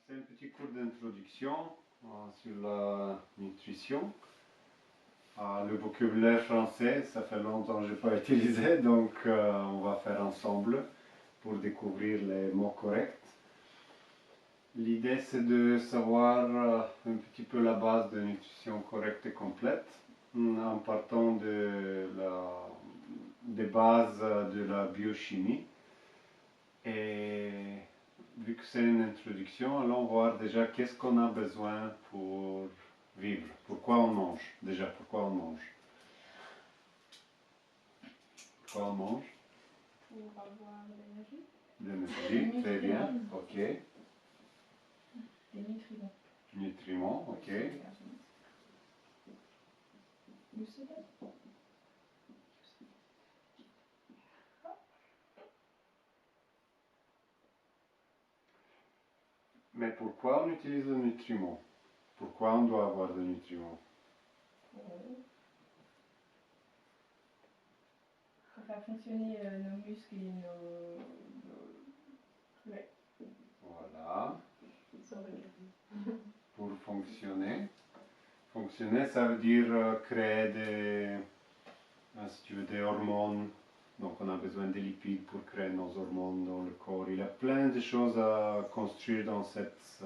C'est un petit cours d'introduction sur la nutrition. Le vocabulaire français, ça fait longtemps que je n'ai pas utilisé, donc on va faire ensemble pour découvrir les mots corrects. L'idée, c'est de savoir un petit peu la base de nutrition correcte et complète en partant des bases de la biochimie. Et vu que c'est une introduction, allons voir déjà qu'est-ce qu'on a besoin pour vivre. Pourquoi on mange, déjà, pourquoi on mange. Pourquoi on mange? Pour avoir de l'énergie. L'énergie, très bien, ok. Des nutriments. Nutriments, ok. Glucides. Mais pourquoi on utilise le nutriment? Pourquoi on doit avoir des nutriments? Pour faire fonctionner nos muscles et nos... Ouais. Voilà. Pour fonctionner. Fonctionner, ça veut dire créer si tu veux, des hormones. Donc on a besoin des lipides pour créer nos hormones dans le corps. Il y a plein de choses à construire dans cette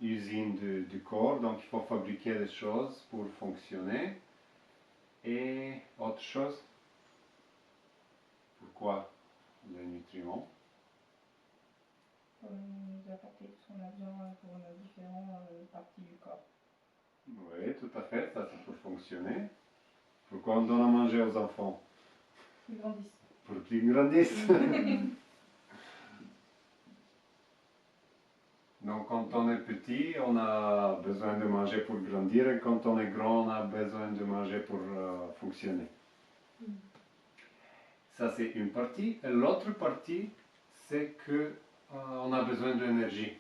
usine du corps. Donc il faut fabriquer des choses pour fonctionner. Et autre chose? Pourquoi les nutriments? Pour nous apporter tout ce qu'on a besoin pour nos différentes parties du corps. Oui, tout à fait, ça c'est pour fonctionner. Pourquoi on donne à manger aux enfants? Ils grandissent. Pour qu'ils grandissent. Donc quand on est petit, on a besoin de manger pour grandir, et quand on est grand, on a besoin de manger pour fonctionner. Ça c'est une partie. Et l'autre partie, c'est que on a besoin d'énergie.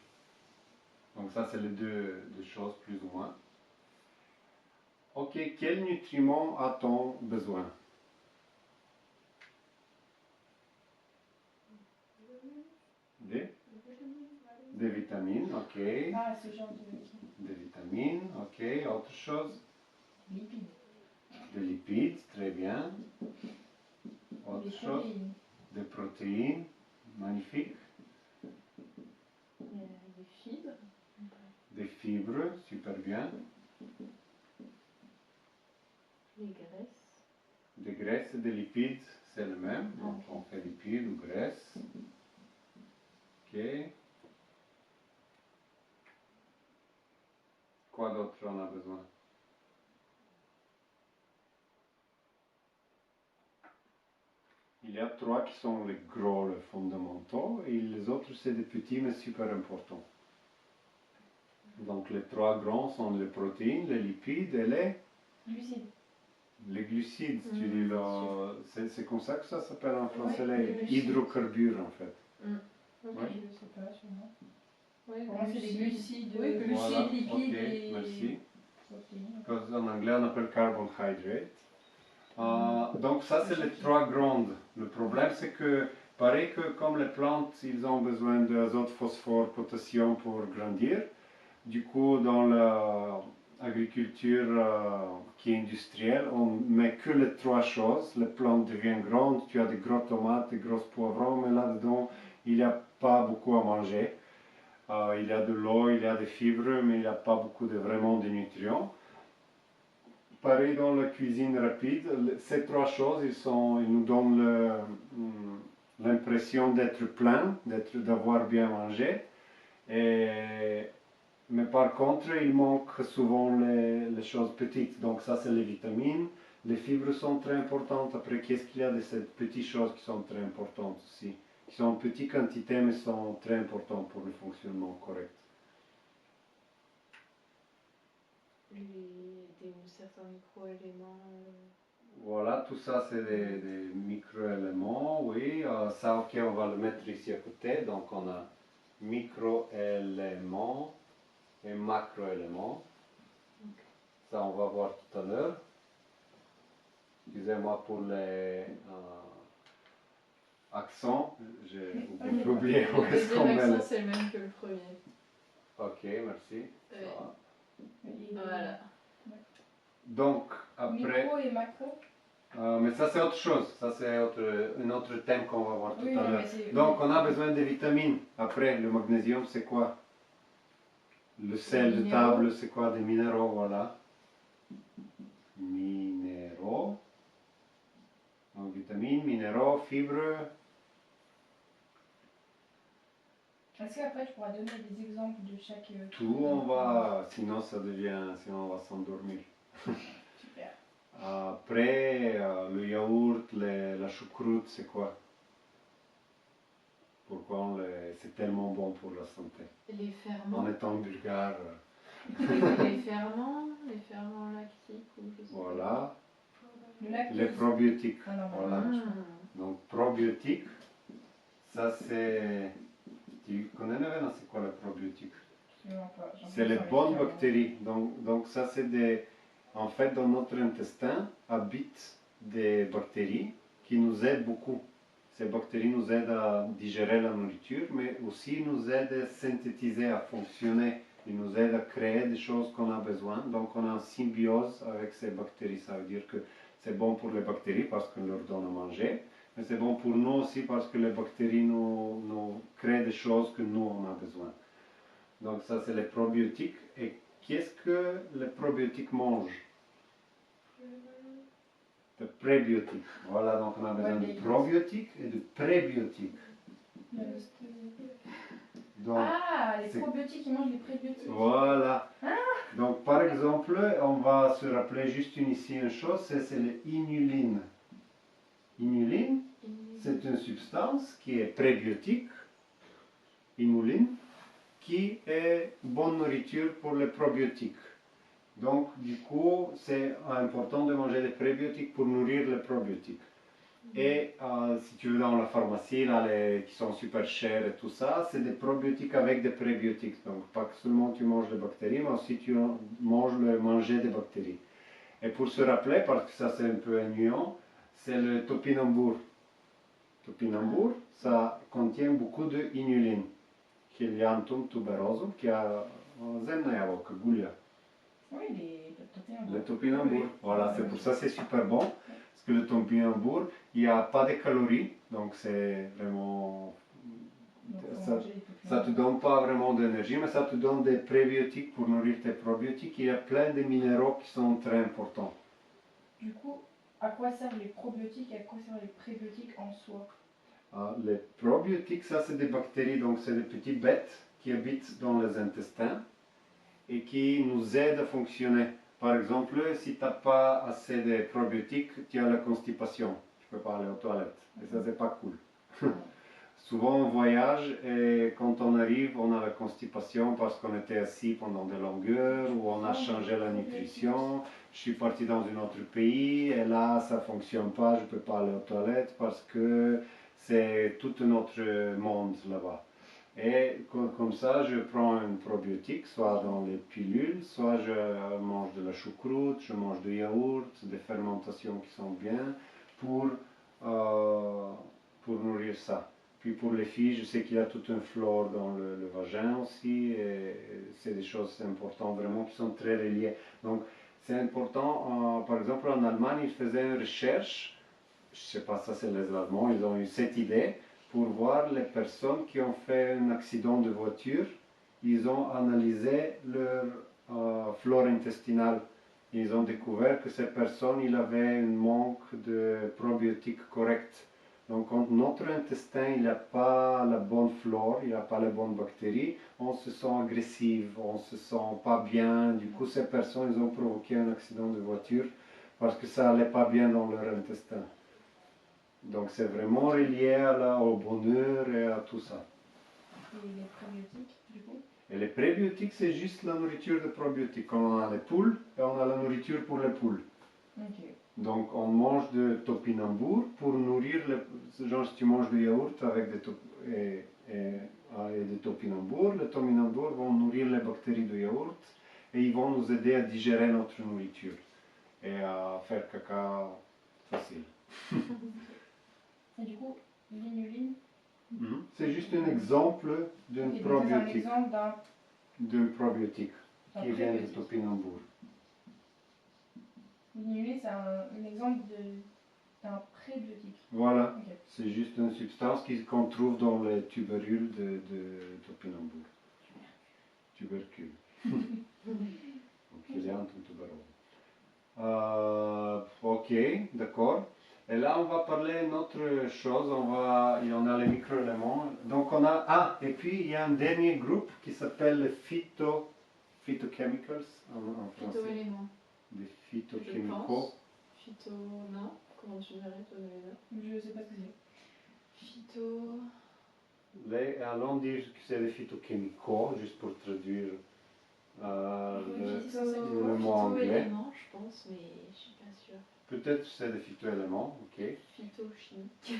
Donc ça c'est les deux choses plus ou moins. Ok, quels nutriments a-t-on besoin? Des vitamines, ok. Ah, ce genre de... Des vitamines, ok. Autre chose? Lipides. Des lipides, très bien. Autre chose? Protéines. Des protéines, magnifique. Des fibres. Des fibres, super bien. Les graisses. Des graisses et des lipides, c'est le même. Donc on fait lipides ou graisses. Ok. Quoi d'autre on a besoin? Il y a trois qui sont les gros, les fondamentaux, et les autres c'est des petits mais super importants. Donc les trois grands sont les protéines, les lipides et les Glucides. Les glucides, tu dis, c'est comme ça que ça s'appelle en français, Ouais, les hydrocarbures en fait. Ok, Ouais. je sais pas, sûrement. Ouais, Pour moi, c'est des glucides. Oui, glucides, Voilà, lipides ok, et... merci. Protéines. Parce qu'en anglais on appelle carbohydrate. Donc ça c'est les trois grandes. Le problème c'est que, pareil que comme les plantes, ils ont besoin d'azote, phosphore, potassium pour grandir. Du coup, dans l'agriculture qui est industrielle, on met que les trois choses. Les plantes deviennent grandes, tu as des gros tomates, des gros poivrons, mais là-dedans, il n'y a pas beaucoup à manger. Il y a de l'eau, il y a des fibres, mais il n'y a pas beaucoup vraiment de nutriments. Pareil dans la cuisine rapide, ces trois choses, ils nous donnent l'impression d'être plein, d'avoir bien mangé. Mais par contre, il manque souvent les choses petites. Donc ça, c'est les vitamines. Les fibres sont très importantes. Après, qu'est-ce qu'il y a de ces petites choses qui sont très importantes aussi? Qui sont en petite quantité, mais sont très importantes pour le fonctionnement correct. Certains micro-éléments. Voilà, tout ça, c'est des micro-éléments, oui. Ça, ok, on va le mettre ici à côté. Donc, on a micro-éléments et macro-éléments. Ça, on va voir tout à l'heure. Excusez-moi pour les accents. J'ai oublié où est-ce qu'on met. Le deuxième accent, c'est le même que le premier. Ok, merci. Ça Ouais. va. Et Voilà. Donc, après, Micro et macro. mais ça c'est autre chose, ça c'est un autre thème qu'on va voir tout Oui, à non, l'heure. mais c'est- Donc, on a besoin de vitamines. Après, le magnésium, c'est quoi? Le sel de minéraux. table, c'est quoi? Des minéraux, voilà. Minéraux. Donc, vitamines, minéraux, fibres. Est-ce qu'après tu pourras donner des exemples de chaque. Tout, on va, sinon ça devient, sinon on va s'endormir. Super. Après, le yaourt, la choucroute, c'est quoi? Pourquoi c'est tellement bon pour la santé? Les En ferments. étant bulgare, Les ferments lactiques ou je sais pas. voilà. Le lactose. Les probiotiques, Ah non, voilà. Mmh. Donc probiotiques, ça c'est... Tu connais Nevena, c'est quoi les probiotiques? Absolument pas. J'en C'est ai les pas bonnes envie de bactéries. Donc ça c'est des... En fait, dans notre intestin habitent des bactéries qui nous aident beaucoup. Ces bactéries nous aident à digérer la nourriture, mais aussi nous aident à synthétiser, à fonctionner. Ils nous aident à créer des choses qu'on a besoin. Donc on est en symbiose avec ces bactéries. Ça veut dire que c'est bon pour les bactéries parce qu'on leur donne à manger, mais c'est bon pour nous aussi parce que les bactéries nous créent des choses que nous on a besoin. Donc ça c'est les probiotiques. Et qu'est-ce que les probiotiques mangent? De prébiotiques. Voilà, donc on a besoin de probiotiques et de prébiotiques. Donc, Ah, les c'est- probiotiques, ils mangent les prébiotiques. voilà. Donc par exemple, on va se rappeler juste ici une chose, c'est l'inuline. Inuline, c'est une substance qui est prébiotique, inuline, qui est bonne nourriture pour les probiotiques. Donc, du coup, c'est important de manger des prébiotiques pour nourrir les probiotiques. Et si tu veux dans la pharmacie, là, qui sont super chers et tout ça, c'est des probiotiques avec des prébiotiques. Donc, pas que seulement tu manges les bactéries, mais aussi tu manges le manger des bactéries. Et pour se rappeler, parce que ça c'est un peu ennuyant, c'est le topinambur. Topinambur, ça contient beaucoup d'inuline. Helianthum tuberosum, qui a zemna jabolka, gulja. Oui, les topinambours. Le topinambur, Oui. voilà, c'est pour ça que c'est super bon. Parce que le topinambur, il n'y a pas de calories, donc c'est vraiment... Donc, faut Ça, manger les ça te topinambours. donne pas vraiment d'énergie, mais ça te donne des prébiotiques pour nourrir tes probiotiques. Il y a plein de minéraux qui sont très importants. Du coup, à quoi servent les probiotiques et à quoi servent les prébiotiques en soi? Les probiotiques, ça c'est des bactéries, donc c'est des petites bêtes qui habitent dans les intestins et qui nous aident à fonctionner. Par exemple, si tu n'as pas assez de probiotiques, tu as la constipation. Tu ne peux pas aller aux toilettes. Et ça, c'est pas cool. Souvent, on voyage et quand on arrive, on a la constipation parce qu'on était assis pendant des longueurs ou on a changé la nutrition. Je suis parti dans un autre pays et là, ça ne fonctionne pas, je ne peux pas aller aux toilettes parce que c'est tout un autre monde là-bas. Et comme ça, je prends un probiotique, soit dans les pilules, soit je mange de la choucroute, je mange du yaourt, des fermentations qui sont bien pour nourrir ça. Puis pour les filles, je sais qu'il y a toute une flore dans le vagin aussi, et c'est des choses importantes vraiment qui sont très reliées. Donc c'est important, par exemple en Allemagne, ils faisaient une recherche, je ne sais pas, ça c'est les Allemands, ils ont eu cette idée, pour voir les personnes qui ont fait un accident de voiture, ils ont analysé leur flore intestinale. Ils ont découvert que ces personnes, ils avaient un manque de probiotiques corrects. Donc quand notre intestin, il n'a pas la bonne flore, il n'a pas les bonnes bactéries, on se sent agressif, on ne se sent pas bien. Du coup, ces personnes, ils ont provoqué un accident de voiture parce que ça n'allait pas bien dans leur intestin. Donc c'est vraiment relié au bonheur et à tout ça. Et les prébiotiques, du coup? Et les prébiotiques, c'est juste la nourriture de probiotiques. On a les poules et on a la nourriture pour les poules. Ok. Donc on mange de topinambur pour nourrir les... Genre si tu manges du yaourt avec des topinambours, les topinambours vont nourrir les bactéries du yaourt et ils vont nous aider à digérer notre nourriture et à faire caca facile. Et du coup, l'inuline? C'est juste un exemple d'un Ok, donc ça, c'est un probiotique. exemple d'un d'un probiotique Un qui vient de prébiotique. topinambour. L'inulé, c'est un exemple d'un prébiotique. Voilà, Ok. c'est juste une substance qu'on trouve dans les tuberules de topinambour. Tubercule. Donc, il est un tuberose. Ok, d'accord. Et là, on va parler d'une autre chose. Il y en a les microéléments. Donc, et puis il y a un dernier groupe qui s'appelle les phytochemicals en français. Phyto-éléments. Des Je phytochimicaux. pense. Phyto. Non. Comment tu dirais, toi, Davina? Je sais pas ce que c'est. Phyto. Allons dire que c'est des phytochimicaux, juste pour traduire le mot anglais. Phyto-éléments, je pense, mais je suis pas sûre. Peut-être que c'est des phytoéléments, ok. Phytochimique.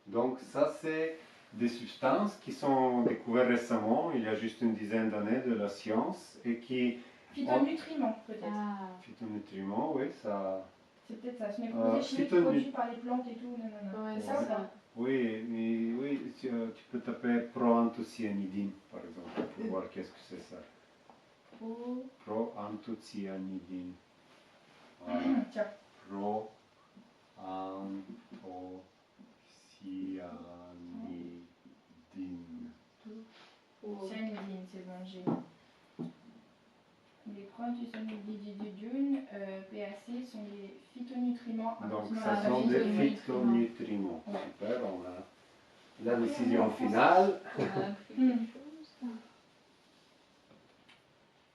Donc ça c'est des substances qui sont découvertes récemment, il y a juste une dizaine d'années de la science, et qui... Phytonutriments, peut-être. Ah. Phytonutriments, oui, ça... C'est peut-être ça. Ce n'est produits chimiques produits par les plantes et tout. Non. Ouais, C'est c'est ça ou ça. pas? Oui, mais oui, tu peux taper proanthocyanidine, par exemple, pour voir qu'est-ce que c'est ça. Proanthocyanidine. Voilà. Tiens. Proanthocyanidine. Cyanidine, c'est bon, j'ai. Les proanthocyanidine, PAC, sont des phytonutriments. Donc, appartenant ça à la sont des phytonutriments. phytonutriments. Ouais. Super, on a la décision finale. On a appris quelque chose.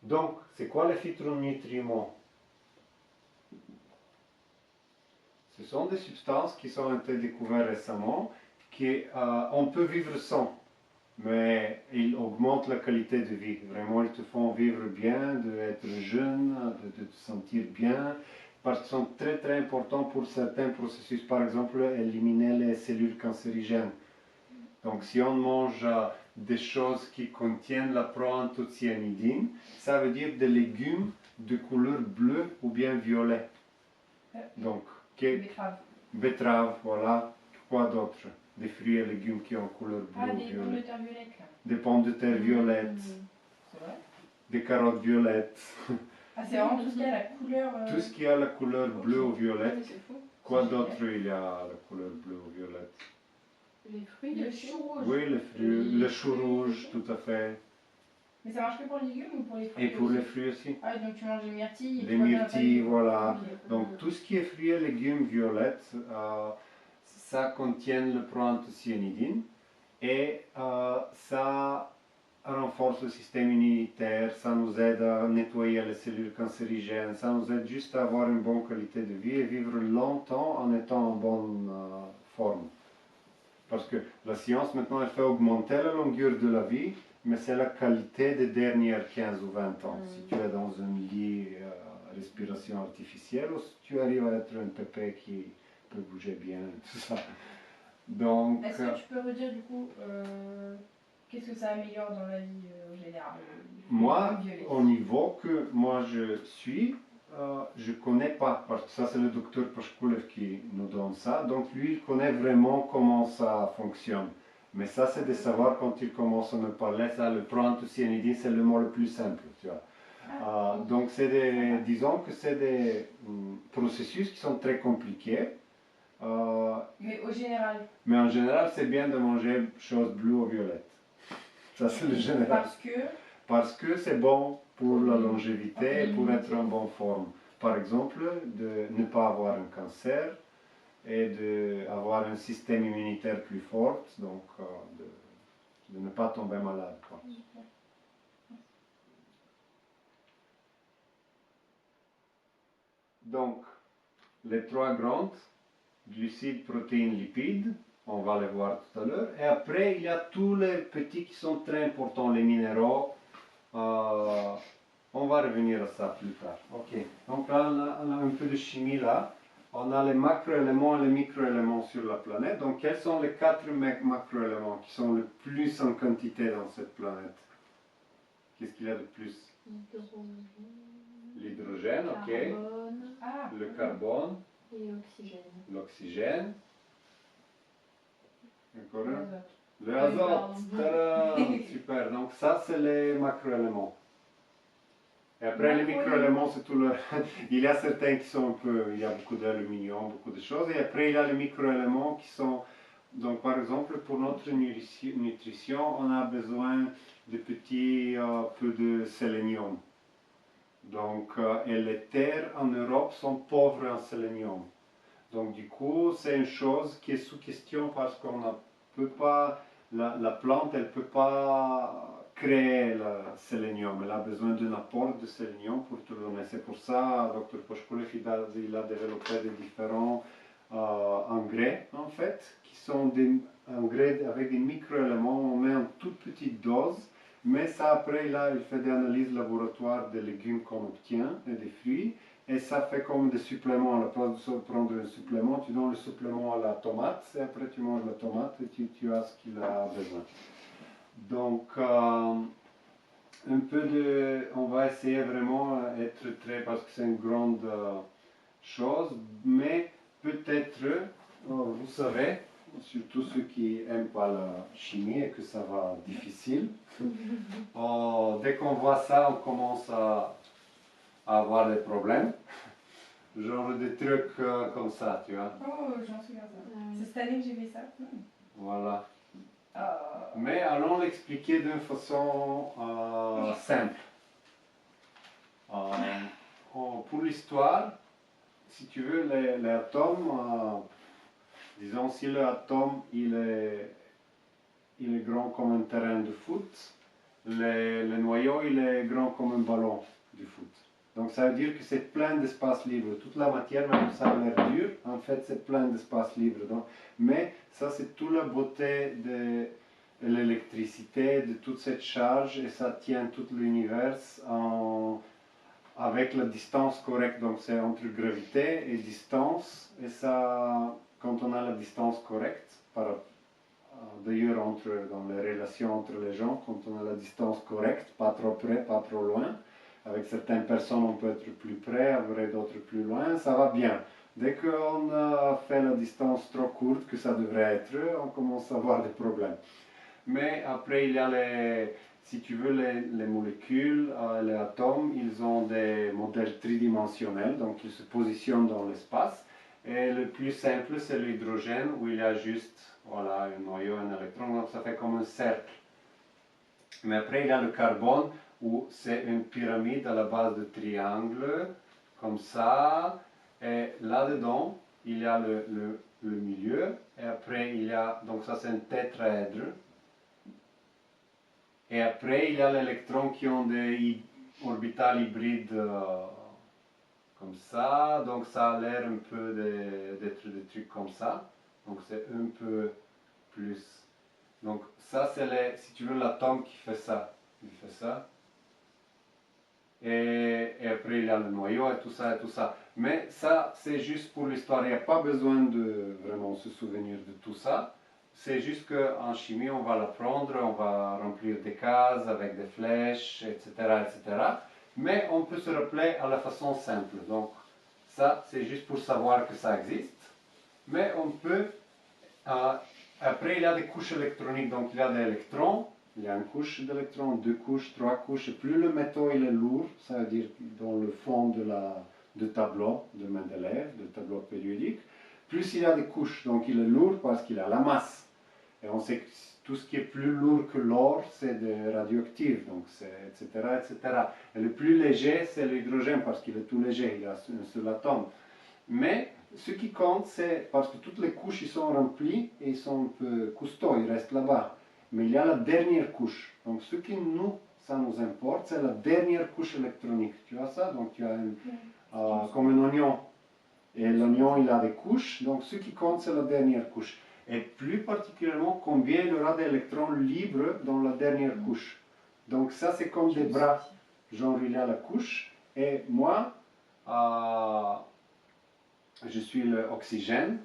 Donc, c'est quoi les phytonutriments? Ce sont des substances qui ont été découvertes récemment, on peut vivre sans, mais ils augmentent la qualité de vie. Vraiment, ils te font vivre bien, d'être jeune, de te sentir bien, parce qu'ils sont très très importants pour certains processus. Par exemple, éliminer les cellules cancérigènes. Donc, si on mange des choses qui contiennent la proanthocyanidine, ça veut dire des légumes de couleur bleue ou bien violet. Donc, Betterave. betterave, voilà. Quoi d'autre? Des fruits et légumes qui ont couleur bleue ou Des pommes de violet. terre violettes là. Des pommes de terre violettes. C'est vrai? Des carottes violettes. C'est vraiment tout ce qui a la couleur. Tout ce qui a la couleur bleue ou Ah, violette. mais c'est fou. Quoi C'est d'autre il y a la couleur bleue ou violette? Les fruits, Le aussi. chou rouge. Oui, les fruits, le chou rouge, tout à fait. Mais ça marche que pour les légumes ou pour les fruits? Et pour aussi? les fruits aussi. Ah, donc tu manges les myrtilles. et Les tu vois bien myrtilles, la voilà. Ok. Donc tout ce qui est fruits et légumes violettes, ça contient le proanthocyanidine et ça renforce le système immunitaire, ça nous aide à nettoyer les cellules cancérigènes, ça nous aide juste à avoir une bonne qualité de vie et vivre longtemps en étant en bonne forme. Parce que la science maintenant elle fait augmenter la longueur de la vie, mais c'est la qualité des dernières 15 ou 20 ans. Si tu es dans un lit respiration artificielle ou si tu arrives à être un pépé qui peut bouger bien, tout ça. Donc, Est-ce que tu peux redire du coup qu'est-ce que ça améliore dans la vie en général? moi, Violet. au niveau que moi je suis, je ne connais pas, parce que ça c'est le docteur Pashkulev qui nous donne ça, donc lui il connaît vraiment comment ça fonctionne. Mais ça c'est de savoir quand il commence à me parler, ça le proanthocyanidine c'est le mot le plus simple, tu vois. Donc disons que c'est des processus qui sont très compliqués. Mais au général. Mais en général c'est bien de manger choses bleues ou violettes. Ça c'est le général. Parce que c'est bon pour la longévité et pour être en bonne forme. Par exemple, de ne pas avoir un cancer et d'avoir un système immunitaire plus fort, donc de ne pas tomber malade. Quoi. Donc, les trois grandes, glucides, protéines, lipides, on va les voir tout à l'heure. Et après, il y a tous les petits qui sont très importants, les minéraux. On va revenir à ça plus tard. Ok, donc là on a un peu de chimie là. On a les macroéléments et les microéléments sur la planète. Donc quels sont les 4 macroéléments qui sont le plus en quantité dans cette planète? Qu'est-ce qu'il y a de plus? L'hydrogène, ok. Le carbone. Et l'oxygène. L'oxygène. Encore un? Le Ah oui, azote, pardon. tada, super. Donc ça, c'est les macroéléments. Et après, les microéléments, c'est tout le... Il y a certains qui sont un peu... Il y a beaucoup d'aluminium, beaucoup de choses. Et après, il y a les microéléments qui sont... Donc, par exemple, pour notre nutrition, on a besoin de petits peu de sélénium. Donc, et les terres en Europe sont pauvres en sélénium. Donc, du coup, c'est une chose qui est sous question parce qu'on ne peut pas... La plante, elle ne peut pas créer le sélénium. Elle a besoin d'un apport de sélénium pour te le donner. C'est pour ça, Dr. Poshkulev, il a développé des différents engrais, en fait, qui sont des engrais avec des microéléments. On met en toute petite dose, mais ça, après, là, il fait des analyses laboratoires des légumes qu'on obtient et des fruits. Et ça fait comme des suppléments. À la place de prendre un supplément, tu donnes le supplément à la tomate et après tu manges la tomate et tu as ce qu'il a besoin. Donc, un peu de... On va essayer vraiment d'être très... Parce que c'est une grande chose, mais peut-être, vous savez, surtout ceux qui n'aiment pas la chimie et que ça va difficile, dès qu'on voit ça, on commence à avoir des problèmes. Genre des trucs comme ça, tu vois. Oh, j'en souviens ça. C'est cette année que j'ai vu ça. Voilà. Mais allons l'expliquer d'une façon simple. Pour l'histoire, si tu veux, les atomes, disons si l'atome il est grand comme un terrain de foot, le noyau il est grand comme un ballon de foot. Donc ça veut dire que c'est plein d'espace libre. Toute la matière, même si ça a l'air dur, en fait c'est plein d'espace libre. Donc, mais ça c'est toute la beauté de l'électricité, de toute cette charge, et ça tient tout l'univers avec la distance correcte. Donc c'est entre gravité et distance, et ça, quand on a la distance correcte, d'ailleurs dans les relations entre les gens, quand on a la distance correcte, pas trop près, pas trop loin, avec certaines personnes on peut être plus près, avec d'autres plus loin, ça va bien. Dès qu'on a fait la distance trop courte que ça devrait être, on commence à avoir des problèmes. Mais après il y a si tu veux, les molécules, les atomes, ils ont des modèles tridimensionnels, donc ils se positionnent dans l'espace. Et le plus simple, c'est l'hydrogène, où il y a juste voilà, un noyau, un électron, donc ça fait comme un cercle. Mais après, il y a le carbone, où c'est une pyramide à la base de triangle, comme ça. Et là-dedans, il y a le milieu. Et après, il y a, donc ça c'est un tétraèdre. Et après, il y a les électrons qui ont des orbitales hybrides comme ça. Donc ça a l'air un peu d'être des trucs comme ça. Donc c'est un peu plus. Donc ça c'est si tu veux l'atome qui fait ça. Il fait ça. Et après il y a le noyau et tout ça et tout ça. Mais ça c'est juste pour l'histoire. Il n'y a pas besoin de vraiment se souvenir de tout ça. C'est juste qu'en chimie, on va l'apprendre, on va remplir des cases avec des flèches, etc., etc. Mais on peut se rappeler à la façon simple. Donc, ça, c'est juste pour savoir que ça existe. Mais on peut... après, il y a des couches électroniques. Donc, il y a des électrons. Il y a une couche d'électrons, deux couches, trois couches. Et plus le métaux il est lourd, ça veut dire dans le fond du tableau de Mendeleev, du tableau périodique, plus il y a des couches. Donc, il est lourd parce qu'il a la masse. Et on sait que tout ce qui est plus lourd que l'or, c'est radioactif, donc etc., etc. Et le plus léger, c'est l'hydrogène, parce qu'il est tout léger, il a un seul atome. Mais ce qui compte, c'est parce que toutes les couches ils sont remplies et ils sont un peu costauds, ils restent là-bas. Mais il y a la dernière couche. Donc ce qui ça nous importe, c'est la dernière couche électronique. Tu vois ça? Donc tu as comme un oignon. Et l'oignon, il a des couches, donc ce qui compte, c'est la dernière couche. Et plus particulièrement, combien il y aura d'électrons libres dans la dernière couche. Donc ça, c'est comme des bras. Genre, il y a la couche, et moi, je suis l'oxygène,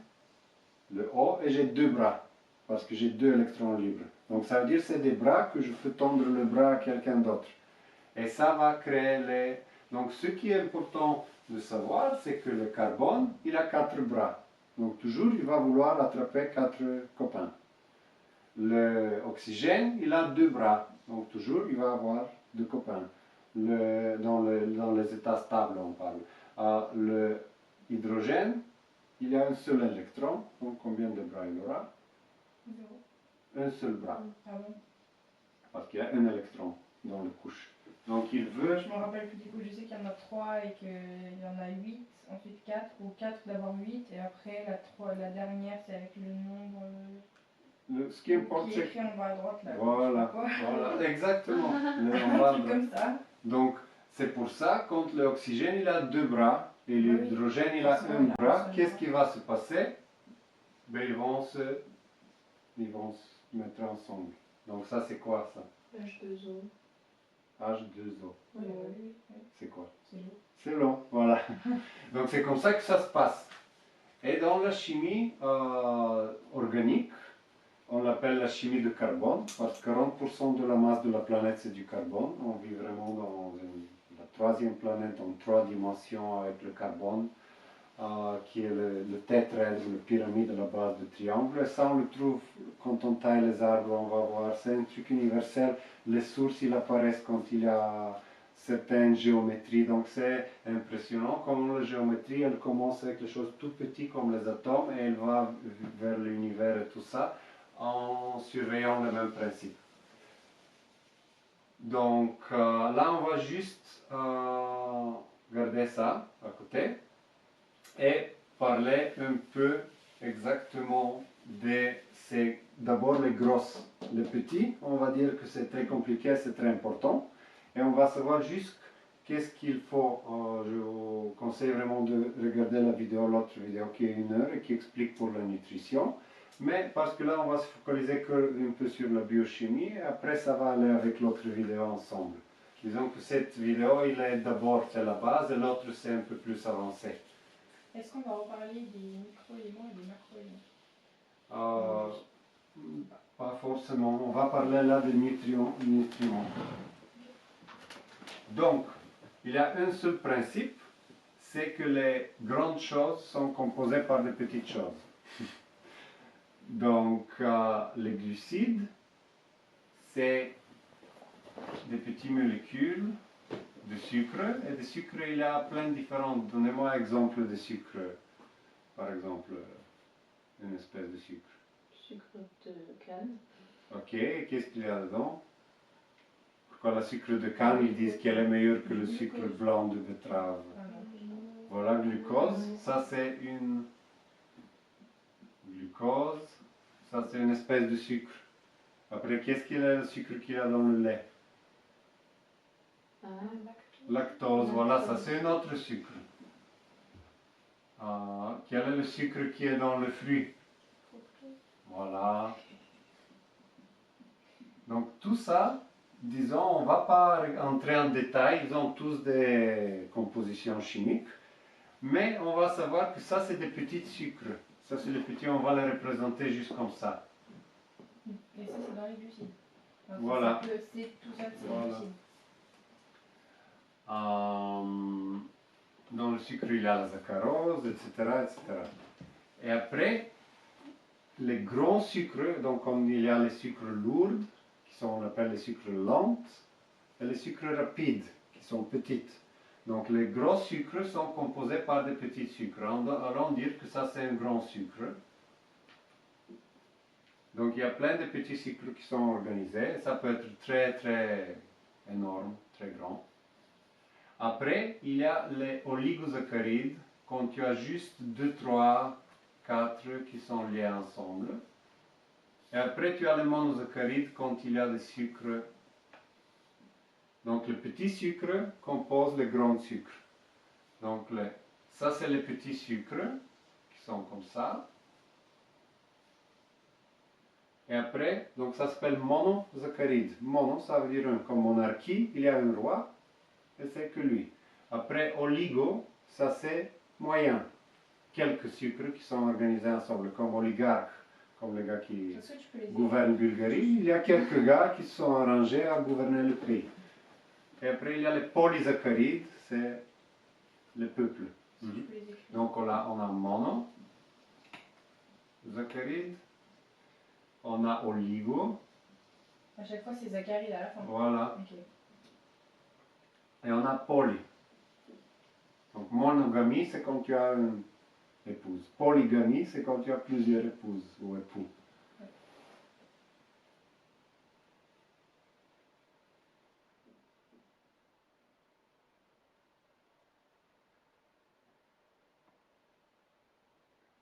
le O, et j'ai deux bras, parce que j'ai deux électrons libres. Donc ça veut dire que c'est des bras que je fais tendre le bras à quelqu'un d'autre. Et ça va créer les... Donc ce qui est important de savoir, c'est que le carbone, il a quatre bras. Donc toujours, il va vouloir attraper quatre copains. L'oxygène, il a deux bras. Donc toujours, il va avoir deux copains. Dans les états stables, on parle. L'hydrogène, il y a un seul électron. Donc combien de bras il aura? 0. Un seul bras. Ah bon? Parce qu'il y a un électron dans la couche. Donc il veut... Je me rappelle plus du coup, je sais qu'il y en a 3 et qu'il y en a 8, ensuite 4, ou 4 d'abord 8, et après la dernière c'est avec le nombre Ce qui importe, qui est c'est... écrit en bas à droite là. Voilà, Je sais pas voilà, exactement. quoi. Un truc comme ça. Donc c'est pour ça, quand l'oxygène il a deux bras et Oui, l'hydrogène il a forcément, un il a un bras, seul qu'est-ce bras. qui va se passer? Ben, ils vont se mettre ensemble. Donc ça c'est quoi ça? H2O. H2O. Oui, oui, oui. C'est quoi? C'est l'eau. C'est l'eau, voilà. Donc c'est comme ça que ça se passe. Et dans la chimie organique, on l'appelle la chimie de carbone, parce que 40% de la masse de la planète c'est du carbone. On vit vraiment dans la troisième planète en 3 dimensions avec le carbone, qui est le tétraèdre, le pyramide à la base de triangle. Et ça on le trouve quand on taille les arbres, on va voir, c'est un truc universel. Les sources ils apparaissent quand il y a certaines géométries, donc c'est impressionnant comment la géométrie elle commence avec les choses tout petites comme les atomes et elle va vers l'univers et tout ça en surveillant le même principe. Donc là on va juste garder ça à côté et parler un peu exactement de ces, d'abord les grosses. Les petits, on va dire que c'est très compliqué, c'est très important. Et on va savoir juste qu'est-ce qu'il faut. Je vous conseille vraiment de regarder la vidéo, l'autre vidéo qui est 1 heure et qui explique pour la nutrition. Mais parce que là, on va se focaliser un peu sur la biochimie et après, ça va aller avec l'autre vidéo ensemble. Disons que cette vidéo, il est d'abord c'est la base et l'autre, c'est un peu plus avancé. Est-ce qu'on va reparler des micro-éléments et des macro-éléments? Pas forcément. On va parler là des nutriments. Donc, il y a un seul principe, c'est que les grandes choses sont composées par des petites choses. Donc, les glucides, c'est des petites molécules de sucre. Et de sucre, il y a plein de différentes. Donnez-moi un exemple de sucre. Par exemple, une espèce de sucre. Sucre de canne. Ok, et qu'est-ce qu'il y a dedans? Pourquoi le sucre de canne, ils disent qu'elle est meilleure que le sucre blanc de betterave? Voilà, glucose. Ça, c'est une glucose. Ça, c'est une espèce de sucre. Après, qu'est-ce qu'il y a le sucre qu'il y a dans le lait? Lactose, voilà, ça c'est un autre sucre. Quel est le sucre qui est dans le fruit? Voilà. Donc tout ça, disons, on ne va pas entrer en détail, ils ont tous des compositions chimiques, mais on va savoir que ça c'est des petits sucres. Ça c'est les petits, on va les représenter juste comme ça. Et ça c'est dans les glucides. Donc, Voilà. Tout ça c'est Voilà. les glucides. Dans le sucre, il y a la saccharose, etc., etc. Et après, les grands sucres, donc comme il y a les sucres lourds, on appelle les sucres lents, et les sucres rapides, qui sont petites. Donc les gros sucres sont composés par des petits sucres. Allons dire que ça c'est un grand sucre. Donc il y a plein de petits sucres qui sont organisés, et ça peut être très très énorme, très grand. Après, il y a les oligosaccharides, quand tu as juste 2, 3, 4 qui sont liés ensemble. Et après, tu as les monosaccharides quand il y a des sucres. Donc, le petit sucre compose le grand sucre. Donc, ça, c'est les petits sucres qui sont comme ça. Et après, donc ça s'appelle monosaccharide. Mono, ça veut dire un. Comme monarchie, il y a un roi, et c'est que lui. Après, oligo, ça c'est moyen. Quelques sucres qui sont organisés ensemble, comme oligarque, comme les gars qui gouvernent Bulgarie. Il y a quelques gars qui sont arrangés à gouverner le pays. Et après, il y a les polysaccharides, c'est le peuple. Donc on a monosaccharide, on a oligo, À chaque fois, c'est Zacharie à la fin. voilà, Ok. et on a poly. Donc monogamie, c'est quand tu as une épouse. Polygamie, c'est quand tu as plusieurs épouses ou époux.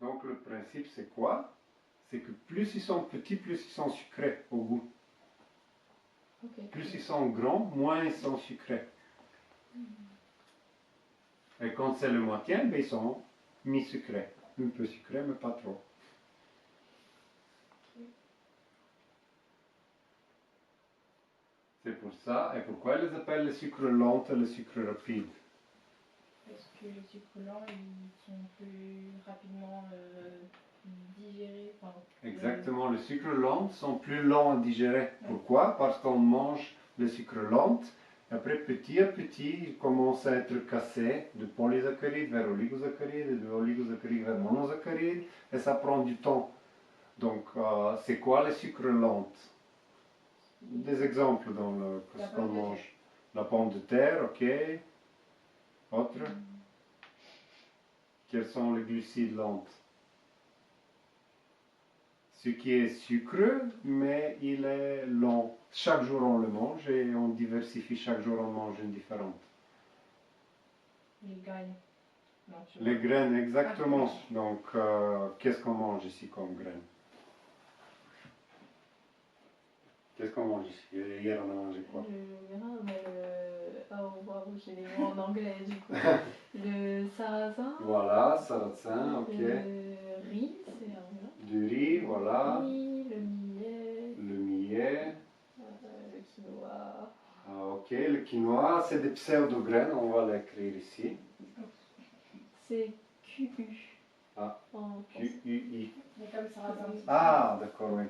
Donc le principe, c'est quoi? C'est que plus ils sont petits, plus ils sont sucrés au goût. Ok. Plus ils sont grands, moins ils sont sucrés. Et quand c'est le moitié, ben, ils sont mi-sucrés. Un peu sucrés, mais pas trop. C'est pour ça. Et pourquoi ils les appellent le sucre lent et le sucre rapide? Parce que les sucres lents, ils sont plus rapidement digérés. Enfin, Exactement, les sucres lents sont plus lents à digérer. Pourquoi? Parce qu'on mange le sucre lent, et après petit à petit, il commence à être cassé de polysaccharides vers oligosaccharides, et de oligosaccharides vers monosaccharides, et ça prend du temps. Donc, c'est quoi les sucres lents? Des exemples dans ce qu'on mange. La pomme de terre, ok. Autre? Quels sont les glucides lents? Ce qui est sucreux, mais il est lent. Chaque jour on le mange et on diversifie, chaque jour on mange une différente. les graines. Non, tu Les vois. graines, exactement. Donc, qu'est-ce qu'on mange ici comme graines? Qu'est-ce qu'on mange ici? Hier on a mangé quoi? Le grain, mais oh, wow, j'ai les mots en anglais du coup. Le sarrasin. Voilà, sarrasin, ok. Le riz, c'est un grain. Du riz, voilà. Riz, le millet, Le millet. le quinoa. Ah, ok, le quinoa, c'est des pseudo-graines, on va l'écrire ici. C'est QU. Ah, En français. QUI. Mais comme sarrasin. Ah, d'accord, oui.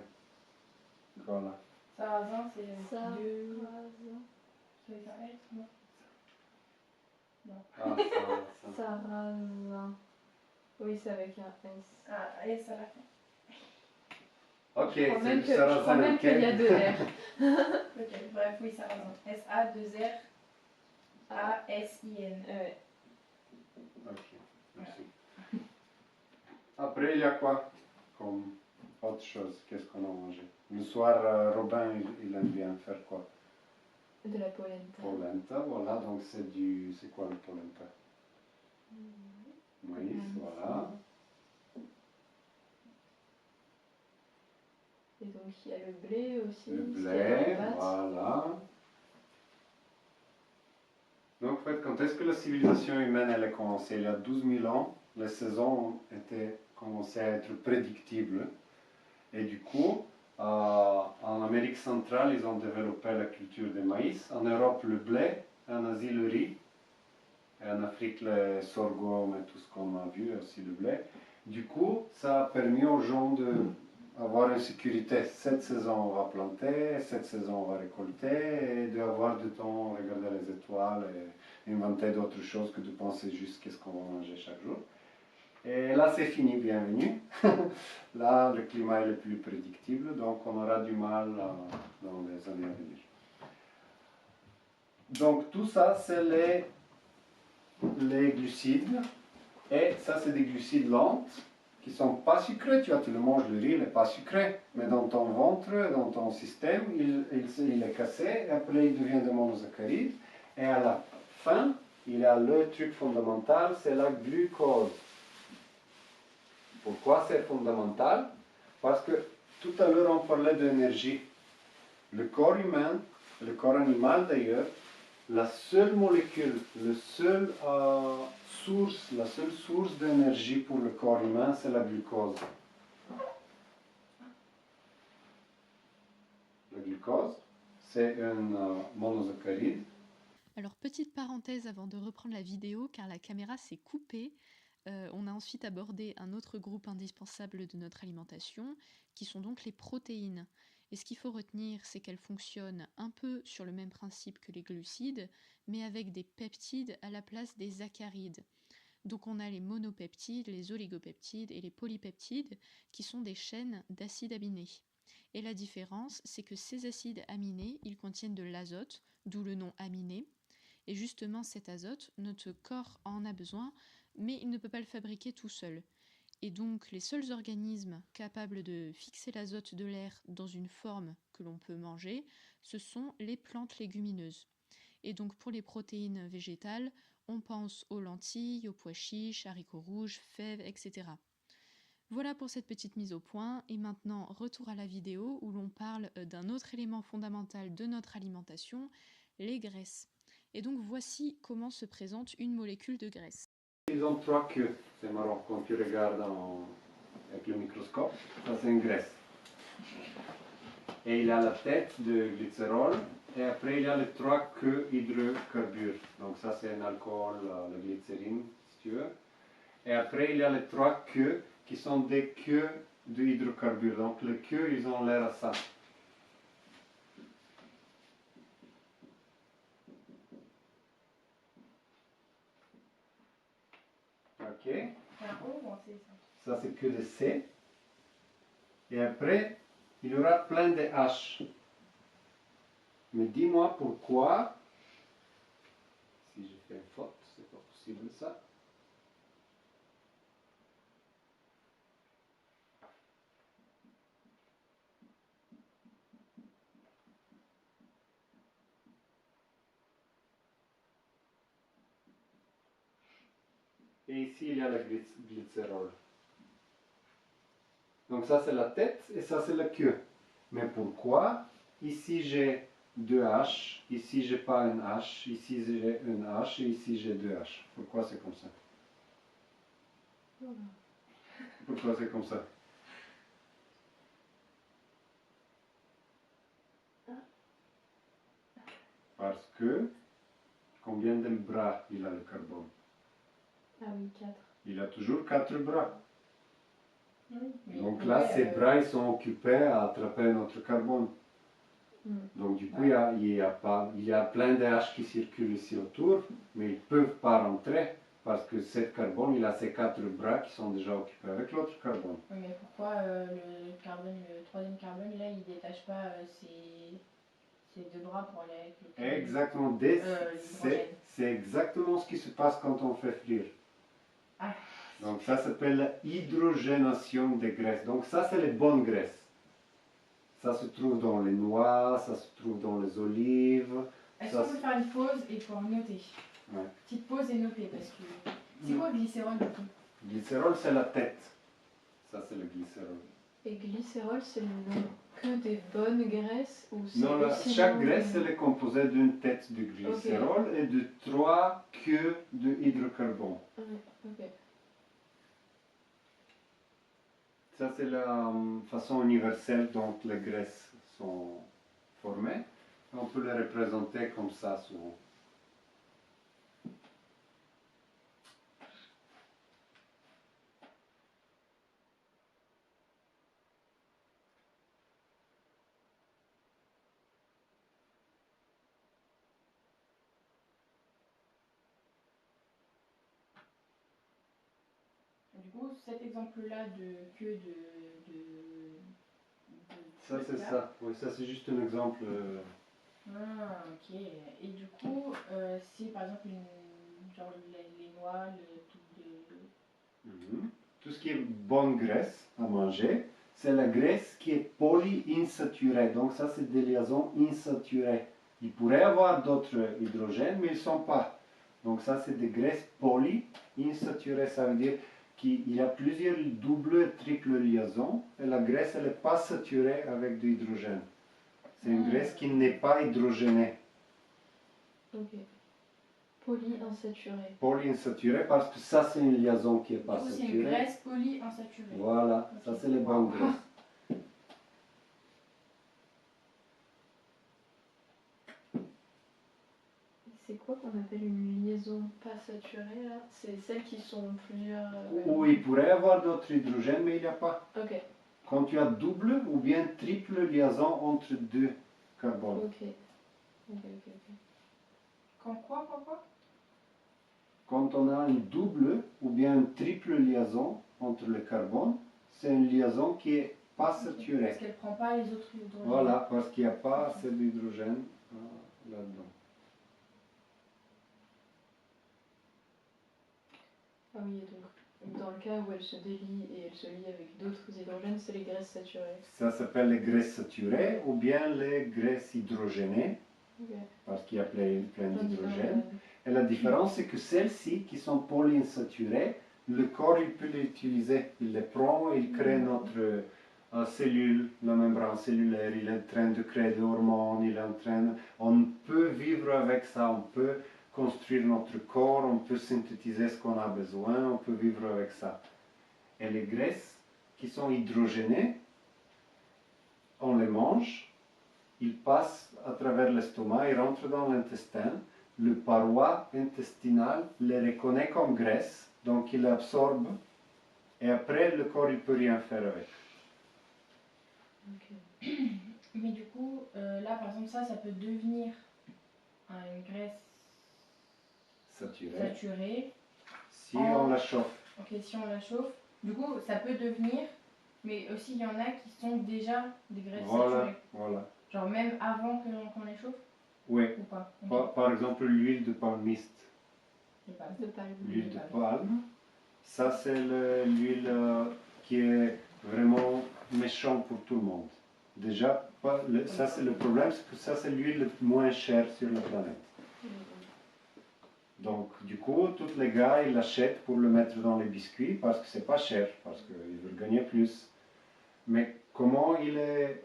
Voilà. Sarrasin, c'est Sarrasin. deux. C'est un S, non? Ah, ça. Sarrasin. Oui, c'est avec un S. Ah, S à la fin. Ok, Je crois c'est même du que- je crois sarrasin, même qu'il y a ok. deux R. Ok, bref, oui, sarrasin. S-A-2-R. A-S-I-N. Ouais. Ok, merci. Après, il y a quoi comme autre chose? Qu'est-ce qu'on a mangé? Le soir, Robin, il aime bien faire quoi? De la polenta. Polenta, voilà, donc c'est quoi le polenta? Maïs, voilà. Et donc il y a le blé aussi. Le ce qu'il y a dans les blé, pâtes. voilà. Donc, en fait, quand est-ce que la civilisation humaine elle a commencé? Il y a 12 000 ans, les saisons étaient commencées à être prédictibles. Et du coup, en Amérique centrale, ils ont développé la culture du maïs. En Europe, le blé. En Asie, le riz. Et en Afrique, le sorgho et tout ce qu'on a vu, aussi le blé. Du coup, ça a permis aux gens d'avoir une sécurité. Cette saison, on va planter, cette saison, on va récolter, et d'avoir du temps, regarder les étoiles et inventer d'autres choses que de penser juste qu'est-ce qu'on va manger chaque jour. Et là, c'est fini, bienvenue. Là, le climat est le plus prédictible, donc on aura du mal dans les années à venir. Donc tout ça, c'est les glucides. Et ça, c'est des glucides lents qui ne sont pas sucrés. Tu vois, tu le manges, le riz, il n'est pas sucré. Mais dans ton ventre, dans ton système, il est cassé. Et après, il devient des monosaccharides. Et à la fin, il y a le truc fondamental, c'est la glucose. Pourquoi c'est fondamental? Parce que tout à l'heure, on parlait d'énergie. Le corps humain, le corps animal d'ailleurs, la seule molécule, la seule source d'énergie pour le corps humain, c'est la glucose. La glucose, c'est un monosaccharide. Alors, petite parenthèse avant de reprendre la vidéo, car la caméra s'est coupée. On a ensuite abordé un autre groupe indispensable de notre alimentation, qui sont donc les protéines. Et ce qu'il faut retenir, c'est qu'elles fonctionnent un peu sur le même principe que les glucides, mais avec des peptides à la place des acarides. Donc on a les monopeptides, les oligopeptides et les polypeptides, qui sont des chaînes d'acides aminés. Et la différence, c'est que ces acides aminés, ils contiennent de l'azote, d'où le nom aminé. Et justement, cet azote, notre corps en a besoin, mais il ne peut pas le fabriquer tout seul. Et donc, les seuls organismes capables de fixer l'azote de l'air dans une forme que l'on peut manger, ce sont les plantes légumineuses. Et donc, pour les protéines végétales, on pense aux lentilles, aux pois chiches, haricots rouges, fèves, etc. Voilà pour cette petite mise au point, et maintenant retour à la vidéo où l'on parle d'un autre élément fondamental de notre alimentation, les graisses. Et donc voici comment se présente une molécule de graisse. Ils ont trois queues, c'est marrant quand tu regardes avec le microscope, ça c'est une graisse. Et il y a la tête de glycérol, et après il y a les trois queues hydrocarbures. Donc ça c'est un alcool, la glycérine si tu veux. Et après il y a les trois queues qui sont des queues de hydrocarbures. Donc les queues ils ont l'air à ça. Ok. C'est un O ou un C ça? Ça c'est que de C. Et après, il y aura plein de H. Mais dis-moi pourquoi, si je fais une faute, c'est pas possible ça. Et ici, il y a le glycérol. Donc ça, c'est la tête et ça, c'est la queue. Mais pourquoi ici, j'ai deux H, ici, j'ai pas un H, ici, j'ai un H et ici, j'ai deux H. Pourquoi c'est comme ça? Pourquoi c'est comme ça? Parce que, combien de bras il a le carbone? Ah oui, 4. Il a toujours 4 bras. Oui, mais Donc il là, pourrait, ces bras ils sont occupés à attraper notre carbone. Donc du coup, il y a plein de H qui circulent ici autour, mais ils ne peuvent pas rentrer parce que ce carbone, il a ces 4 bras qui sont déjà occupés avec l'autre carbone. Oui, mais pourquoi le carbone, le troisième carbone, là, il détache pas ses deux bras pour aller avec le carbone? Exactement, l'hydrogène. c'est exactement ce qui se passe quand on fait frire. Ah. Donc ça s'appelle hydrogénation des graisses. Donc ça, c'est les bonnes graisses. Ça se trouve dans les noix, ça se trouve dans les olives. Est-ce Ça, qu'on peut faire une pause et pouvoir noter? Ouais. Petite pause et noter, parce que... C'est quoi le glycérol du coup? Glycérol, c'est la tête. Ça, c'est le glycérol. Et glycérol, c'est le nom que des bonnes graisses ou c'est Non, aussi chaque le nom graisse, elle est composée d'une tête de glycérol et de 3 queues de hydrocarbone. Ok. Ça, c'est la façon universelle dont les graisses sont formées. On peut les représenter comme ça souvent. Du coup, cet exemple-là de queue Ça, c'est ça. Oui, ça, c'est juste un exemple. Ah, ok. Et du coup, si par exemple, genre les noix, Tout ce qui est bonne graisse à manger, c'est la graisse qui est polyinsaturée. Donc ça, c'est des liaisons insaturées. Il pourrait y avoir d'autres hydrogènes, mais ils ne sont pas. Donc ça, c'est des graisses polyinsaturées. Ça veut dire qu'il y a plusieurs doubles et triples liaisons et la graisse, elle n'est pas saturée avec de l'hydrogène. C'est une graisse qui n'est pas hydrogénée. Ok. Polyinsaturée. Polyinsaturée parce que ça, c'est une liaison qui n'est pas c'est saturée. une graisse polyinsaturée. Voilà, ça c'est les bonnes graisses. C'est quoi qu'on appelle une liaison pas saturée là? C'est celles qui sont plusieurs. Ou il pourrait y avoir d'autres hydrogènes, mais il n'y a pas. Ok. Quand tu as double ou bien triple liaison entre deux carbones. Ok. Quand quoi? Quand on a une double ou bien une triple liaison entre les carbones, c'est une liaison qui est pas saturée. Parce qu'elle ne prend pas les autres hydrogènes. Voilà, parce qu'il n'y a pas assez d'hydrogène là-dedans. Ah oui, et donc dans le cas où elle se délie et elle se lie avec d'autres hydrogènes, c'est les graisses saturées. Ça s'appelle les graisses saturées ou bien les graisses hydrogénées, Ok. parce qu'il y a plein Plein d'hydrogène. Et la différence, c'est que celles-ci, qui sont polyinsaturées, le corps il peut les utiliser. Il les prend, il crée notre cellule, la membrane cellulaire, il est en train de créer des hormones, on peut vivre avec ça, on peut construire notre corps, on peut synthétiser ce qu'on a besoin, on peut vivre avec ça. Et les graisses qui sont hydrogénées, on les mange, ils passent à travers l'estomac, ils rentrent dans l'intestin, le paroi intestinal les reconnaît comme graisse, donc il l'absorbe, et après le corps il peut rien faire avec. Ok. Mais du coup, là par exemple, ça peut devenir une graisse saturée. Si on la chauffe. Ok, si on la chauffe. Du coup, ça peut devenir, mais aussi il y en a qui sont déjà des graisses saturées. Voilà. Genre même avant qu'on les chauffe Oui. ou pas? Ok. Par exemple, l'huile de palmiste. Les palmes. De palme. L'huile de palme, ça c'est l'huile qui est vraiment méchant pour tout le monde. Déjà, ça c'est le problème, c'est que ça c'est l'huile la moins chère sur la planète. Donc du coup, tous les gars ils l'achètent pour le mettre dans les biscuits parce que c'est pas cher, parce qu'ils veulent gagner plus. Mais comment il est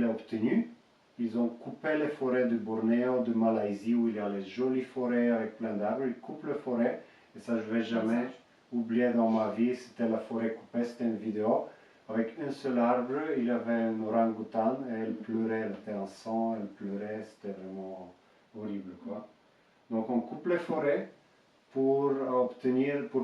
obtenu? Ils ont coupé les forêts de Bornéo, de Malaisie, où il y a les jolies forêts avec plein d'arbres. Ils coupent les forêts, et ça je ne vais jamais oublier dans ma vie. C'était la forêt coupée, c'était une vidéo. Avec un seul arbre, il y avait un orang-outan, et elle pleurait, elle était en sang, elle pleurait, c'était vraiment horrible, quoi. Donc on coupe les forêts pour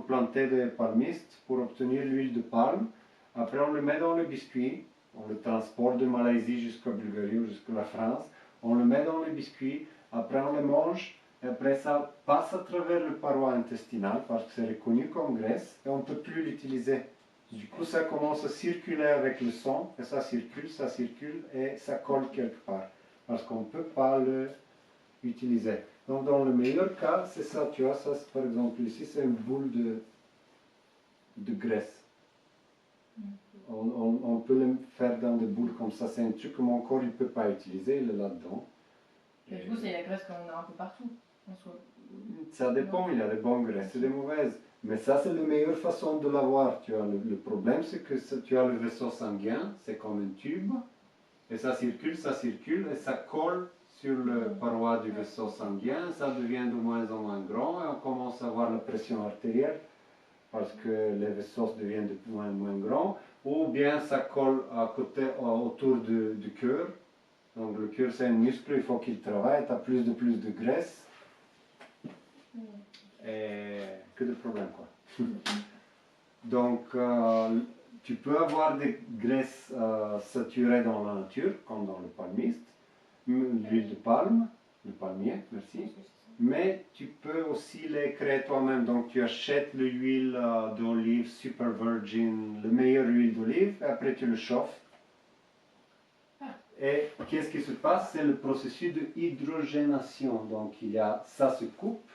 planter des palmistes, pour obtenir l'huile de palme. Après on le met dans le biscuit. On le transporte de Malaisie jusqu'à Bulgarie ou jusqu'à la France. On le met dans les biscuits. Après, on le mange. Et après, ça passe à travers le paroi intestinal parce que c'est reconnu comme graisse et on ne peut plus l'utiliser. Du coup, ça commence à circuler avec le sang et ça circule et ça colle quelque part parce qu'on ne peut pas l'utiliser. Donc, dans le meilleur cas, c'est ça. Tu vois, ça, par exemple, ici, c'est une boule de graisse. On peut le faire dans des boules comme ça, c'est un truc que mon corps ne peut pas utiliser, il est là-dedans. Et du coup, c'est la graisse qu'on a un peu partout, en soi. Ça dépend, il y a des bonnes graisses et des mauvaises. Mais ça, c'est la meilleure façon de l'avoir. Tu vois. Le problème, c'est que tu as le vaisseau sanguin, c'est comme un tube, et ça circule, et ça colle sur le paroi du vaisseau sanguin, ça devient de moins en moins grand, et on commence à avoir la pression artérielle, parce que les vaisseaux deviennent de moins en moins grands, ou bien ça colle autour du cœur. Donc le cœur c'est un muscle, il faut qu'il travaille, tu as plus de graisse. Et que de problèmes quoi. Donc tu peux avoir des graisses saturées dans la nature, comme dans le palmiste, l'huile de palme, le palmier, merci. Mais tu peux aussi les créer toi-même. Donc tu achètes l'huile d'olive super virgin, la meilleure huile d'olive, et après tu le chauffes. Et qu'est-ce qui se passe? C'est le processus de hydrogénation. Donc ça se coupe.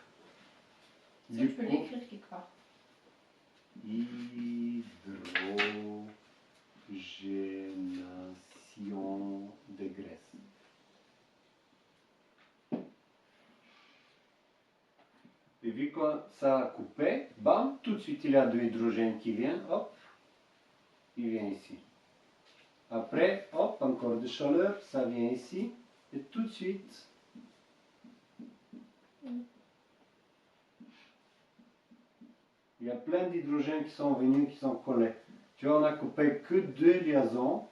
Tu peux l'écrire quelque part. Hydrogénation des graisses. Et vu que ça a coupé, bam, tout de suite il y a de l'hydrogène qui vient, hop, il vient ici. Après, hop, encore de chaleur, ça vient ici, et tout de suite, il y a plein d'hydrogènes qui sont venus, qui sont collés. Tu vois, on a coupé que 2 liaisons,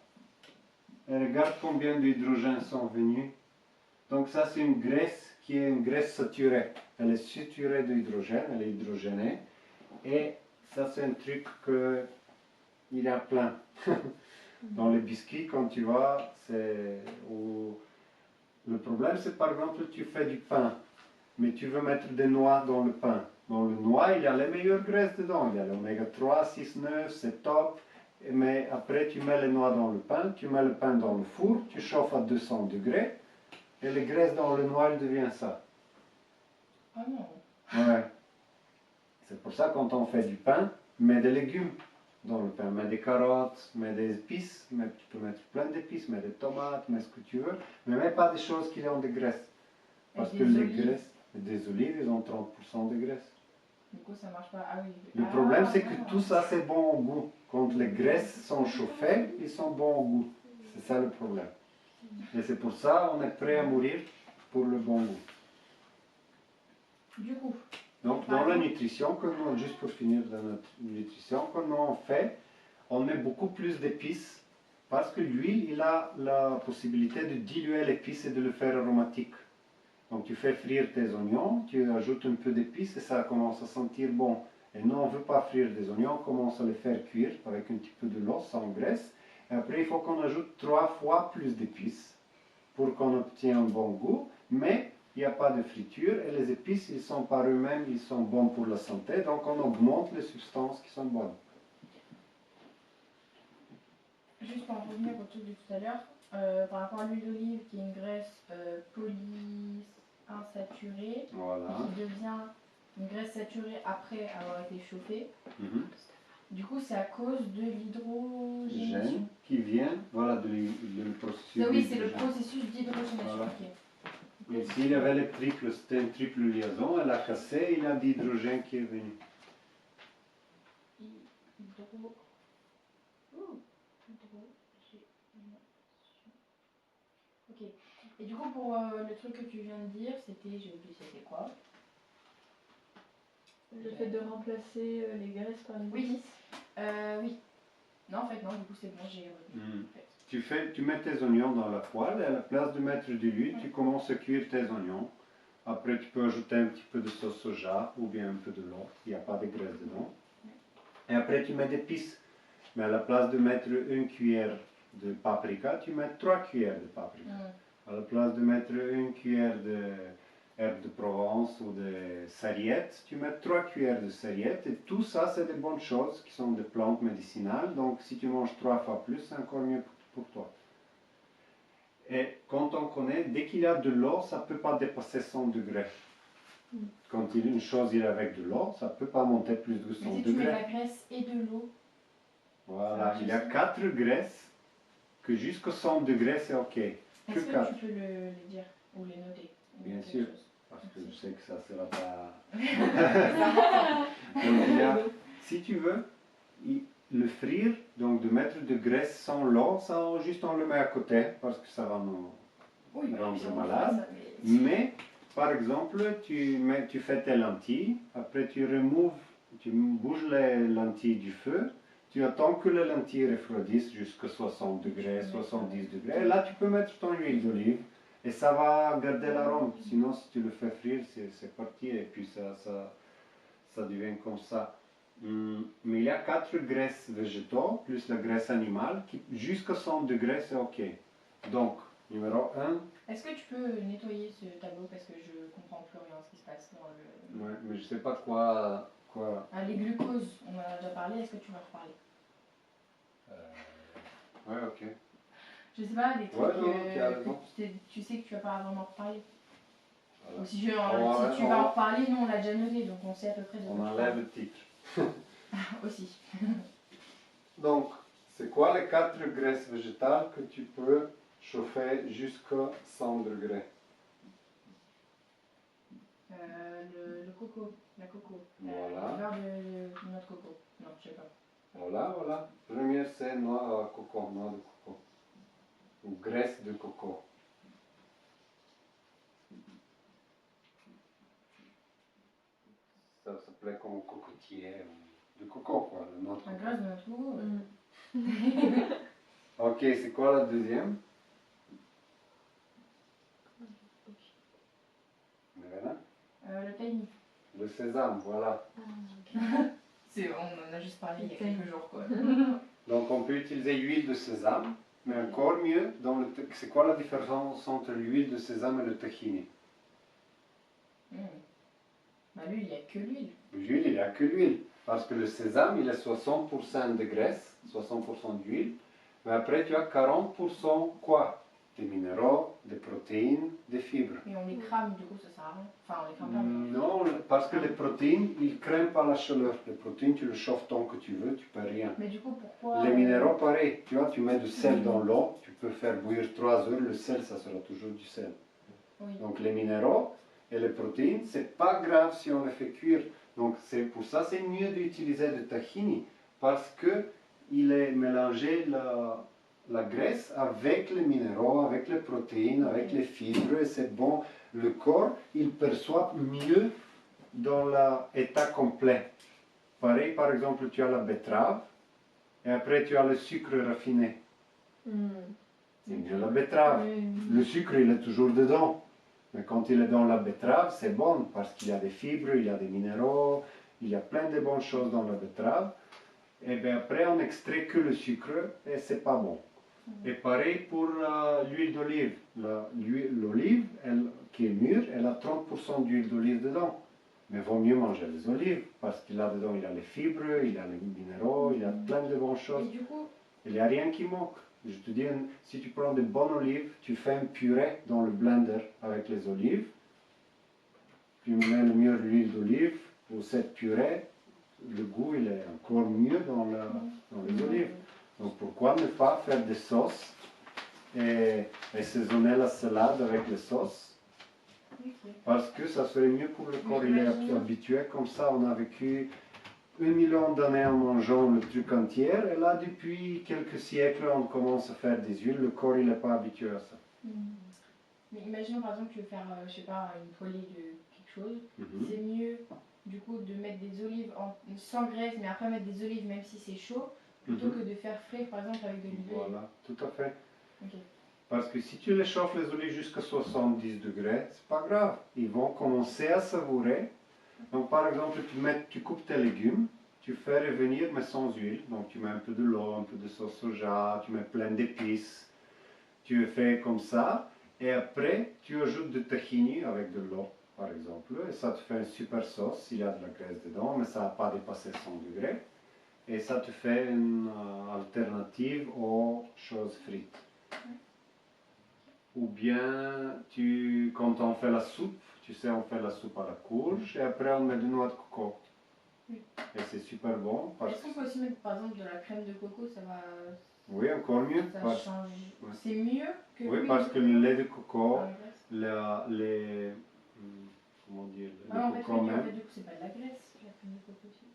et regarde combien d'hydrogènes sont venus. Donc ça c'est une graisse qui est une graisse saturée. Elle est saturée d'hydrogène, elle est hydrogénée. Et ça c'est un truc qu'il y a plein. Dans les biscuits, quand tu vas, le problème c'est par exemple tu fais du pain, mais tu veux mettre des noix dans le pain. Dans le noix, il y a les meilleures graisses dedans. Il y a l'oméga 3, 6, 9, c'est top. mais après tu mets les noix dans le pain, tu mets le pain dans le four, tu chauffes à 200 degrés, et la graisse dans le noix, elle devient ça. Ah non. Ouais. C'est pour ça quand on fait du pain, mets des légumes dans le pain, mets des carottes, mets des épices, tu peux mettre plein d'épices, mets des tomates, mets ce que tu veux, mais mets pas des choses qui ont de graisse. Parce Et que des les olives. graisses, des olives, ils ont 30% de graisse. Du coup, ça marche pas. Ah oui. Le problème, c'est que tout ça, c'est bon au goût. Quand les graisses sont chauffées, ils sont bons au goût. C'est ça le problème. Et c'est pour ça qu'on est prêt à mourir pour le bon goût. Du coup, Donc, dans la nutrition, juste pour finir dans notre nutrition, comment on fait, on met beaucoup plus d'épices parce que l'huile, il a la possibilité de diluer l'épice et de le faire aromatique. Donc, tu fais frire tes oignons, tu ajoutes un peu d'épices et ça commence à sentir bon. Et nous, on ne veut pas frire des oignons, on commence à les faire cuire avec un petit peu de l'eau sans graisse. Et après, il faut qu'on ajoute 3 fois plus d'épices pour qu'on obtienne un bon goût. Mais il n'y a pas de friture et les épices, ils sont par eux-mêmes, ils sont bons pour la santé. Donc, on augmente les substances qui sont bonnes. juste pour en revenir au truc de tout à l'heure, par rapport à l'huile d'olive qui est une graisse polyinsaturée, Voilà. qui devient une graisse saturée après avoir été chauffée. Mhm. Du coup, c'est à cause de l'hydrogénation. Gène qui vient, voilà, de processus. Ah oui, c'est le d'hydrogène. processus d'hydrogénation. Voilà. Ok. Et s'il y avait les triples, c'était une triple liaison, elle a cassé, il y a d'hydrogène qui est venu. Ok. Et du coup, pour le truc que tu viens de dire, c'était, j'ai oublié, c'était quoi? Le fait de remplacer les graisses par les Oui. épices. Oui. Non, en fait, non, du coup, c'est bon, j'ai retenu. Mm. En fait. Tu mets tes oignons dans la poêle et à la place de mettre de l'huile, tu commences à cuire tes oignons. Après, tu peux ajouter un petit peu de sauce soja ou bien un peu de l'eau, il n'y a pas de graisse dedans. Et après, tu mets des épices. Mais à la place de mettre une cuillère de paprika, tu mets 3 cuillères de paprika. À la place de mettre une cuillère de herbes de Provence ou de sarriette, tu mets 3 cuillères de sarriette. Et tout ça, c'est des bonnes choses qui sont des plantes médicinales. Donc, si tu manges 3 fois plus, c'est encore mieux pour toi. Et quand on connaît, dès qu'il y a de l'eau, ça ne peut pas dépasser 100 degrés. Quand une chose est avec de l'eau, ça ne peut pas monter plus de 100 Mais si tu mets de degrés. la graisse et de l'eau, Voilà, il y a 4 graisses que jusqu'à 100 degrés, c'est OK. est-ce que 4. tu peux les dire ou les noter? Bien Quelque sûr. chose. Parce que je sais que ça ne sera pas... C'est important. Donc, si tu veux, le frire, donc de mettre de graisse sans l'eau, ça juste on le met à côté parce que ça va nous Oui, bah, rendre évidemment, malade. ça, mais- Mais, par exemple, tu fais tes lentilles, après tu bouges les lentilles du feu, tu attends que les lentilles refroidissent jusqu'à 60 degrés, 70 degrés, et là tu peux mettre ton huile d'olive et ça va garder l'arôme. Sinon, si tu le fais frire, c'est parti et puis ça devient comme ça. Mais il y a 4 graisses végétaux plus la graisse animale qui jusqu'à 100 degrés c'est OK. Donc, numéro 1. Est-ce que tu peux nettoyer ce tableau parce que je comprends plus rien ce qui se passe dans le... Ouais, mais je sais pas quoi. Ah, les glucoses, on en a déjà parlé, est-ce que tu vas reparler? Ouais, ok. Je sais pas, des trucs Ouais, non, tu as raison. que tu sais que tu vas pas vraiment reparler. Voilà. Ou si tu On vas en reparler, nous on l'a déjà noté, donc on sait à peu près de On quoi tu enlève parles. le titre. Aussi. Donc, c'est quoi les 4 graisses végétales que tu peux chauffer jusqu'à 100 degrés? Le coco, la coco. Voilà. Le beurre de noix de coco. Non, je sais pas. Voilà. Première, c'est noix de coco. Ou graisse de coco. Ça s'appelait comme cocotier. De coco, quoi. De noix de La coco. graisse de noix de coco. Ok, c'est quoi la deuxième? Voilà. Le tahini. Le sésame, voilà. On en a juste parlé il y a quelques jours quoi. Donc on peut utiliser l'huile de sésame, mais encore mieux, c'est quoi la différence entre l'huile de sésame et le tahini? Bah lui il n'y a que l'huile. L'huile, il n'y a que l'huile. Parce que le sésame, il est 60% de graisse, 60% d'huile. Mais après, tu as 40% quoi? Des minéraux, des protéines, des fibres. Mais on les crame, du coup, ça sert à rien. Enfin, on les crame pas. mais- Non, parce que les protéines, ils ne craignent pas la chaleur. Les protéines, tu le chauffes tant que tu veux, tu peux rien. Mais du coup, pourquoi. Les minéraux, pareil. Tu vois, tu mets du sel dans l'eau, tu peux faire bouillir 3 heures, le sel, ça sera toujours du sel. Oui. Donc les minéraux et les protéines, c'est pas grave si on les fait cuire. Donc c'est pour ça c'est mieux d'utiliser le tahini parce que il est mélangé la graisse avec les minéraux, avec les protéines, avec les fibres et c'est bon. Le corps, il perçoit mieux dans l'état complet. Pareil, par exemple, tu as la betterave et après tu as le sucre raffiné. C'est mieux la betterave. Le sucre, il est toujours dedans. Mais quand il est dans la betterave, c'est bon parce qu'il y a des fibres, il y a des minéraux, il y a plein de bonnes choses dans la betterave. Et bien après, on extrait que le sucre et c'est pas bon. Et pareil pour l'huile d'olive. L'olive, qui est mûre, elle a 30% d'huile d'olive dedans. Mais il vaut mieux manger les olives parce qu'il y a dedans, il y a les fibres, il y a les minéraux, il y a plein de bonnes choses. Et du coup, Il n'y a rien qui manque. Je te dis, si tu prends de bonnes olives, tu fais un purée dans le blender avec les olives. Tu mets le mieux l'huile d'olive pour cette purée. Le goût, il est encore mieux dans les olives. Donc pourquoi ne pas faire des sauces et assaisonner la salade avec les sauces? ok. Parce que ça serait mieux pour le corps. Il est Imagine. habitué comme ça. On a vécu 1 million d'années en mangeant le truc entier. Et là, depuis quelques siècles, on commence à faire des huiles. Le corps, il n'est pas habitué à ça. Mais imaginons par exemple, tu veux faire, je sais pas, une poêlée de quelque chose. Mhm. C'est mieux, du coup, de mettre des olives sans graisse, mais après mettre des olives même si c'est chaud, plutôt que de faire frais, par exemple, avec de l'huile. Voilà, tout à fait. Ok. Parce que si tu les chauffes les olives jusqu'à 70 degrés, c'est pas grave. Ils vont commencer à savourer. Donc par exemple, tu coupes tes légumes, tu fais revenir mais sans huile. Donc tu mets un peu de l'eau, un peu de sauce soja, tu mets plein d'épices. Tu fais comme ça. Et après, tu ajoutes du tahini avec de l'eau, par exemple. Et ça te fait une super sauce. Il y a de la graisse dedans, mais ça n'a pas dépassé 100 degrés. Et ça te fait une alternative aux choses frites. Ou bien, quand on fait la soupe, tu sais, on fait la soupe à la courge et après on met de noix de coco. Oui. Et c'est super bon. Est-ce qu'on peut aussi mettre par exemple de la crème de coco, ça va. Oui, encore mieux. Ça Parce... change. Ouais. C'est mieux que Oui, l'huile parce de que coco le lait de coco, dans la graisse. comment dire, Ah, le en fait, coco oui, en même, fait, du coup, c'est pas de la graisse, la crème de coco aussi.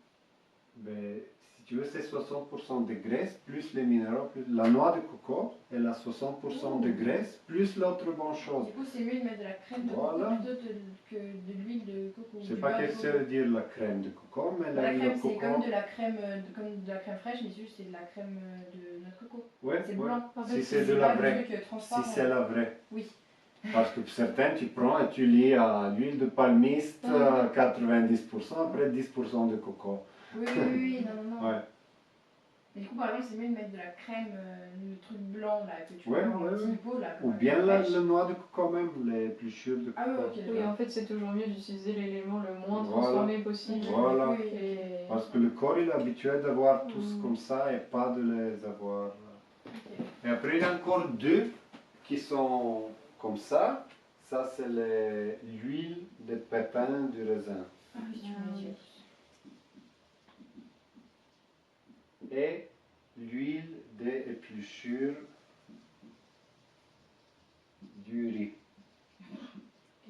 ben, si tu veux, c'est 60% de graisse plus les minéraux, plus la noix de coco, elle a 60% de graisse plus l'autre bonne chose. Du coup, c'est mieux de mettre de la crème de Voilà. coco plutôt que de l'huile de coco. Je ne sais du pas beurre de qu'est-ce que coco. ça veut dire la crème de coco, mais La le crème, c'est coco. comme de la crème, comme de la crème fraîche, mais juste c'est de la crème de notre coco. Ouais, C'est ouais. blanc. En fait, Si c'est de la pas le vraie. truc Si transparent. c'est la vraie. Oui. Parce que certains, tu prends et tu lis à l'huile de palmiste, 90%, après 10% de coco. Oui, oui, oui, non. Ouais. Mais du coup, par exemple, c'est mieux de mettre de la crème, le truc blanc là, que tu Ouais, mets dans ouais, le petit ouais. pot là. Ou bien la noix de coco même, les plus sûres de coco. Ah oui, ok. Oui, en fait, c'est toujours mieux d'utiliser l'élément le moins Voilà. transformé possible. Voilà. Oui, Et... Parce que le corps, il est habitué d'avoir tous comme ça et pas de les avoir. ok. Et après, il y a encore deux qui sont comme ça. Ça, c'est l'huile des pépins du raisin. Ah oui, tu m'as dit. Et l'huile des épluchures du riz.